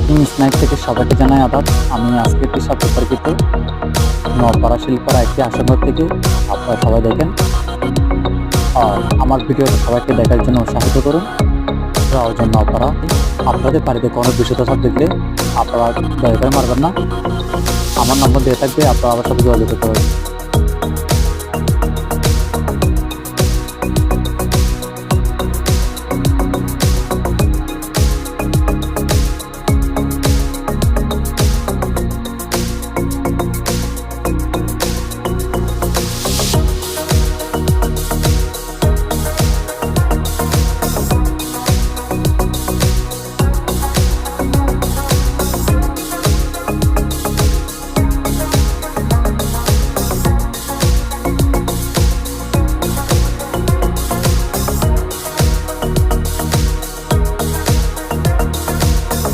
King snack থেকে সবাইকে জানাই আদাব। আমি আজকে পেশা প্রতারিত নপাড়া শিলপাড়া একটি আশ্রম থেকে আপনারা সবাই দেখেন, আর আমার ভিডিওটা সবাইকে দেখার জন্য উৎসাহিত করুন। রাউজান নপাড়া আপনাদের বাড়িতে কোনো বিষয়তা দেখলে আপনারা দয়া করে মারবেন না। আমার নম্বর দিয়ে থাকবে, আপনারা আমার সাথে যোগাযোগ করতে পারবেন।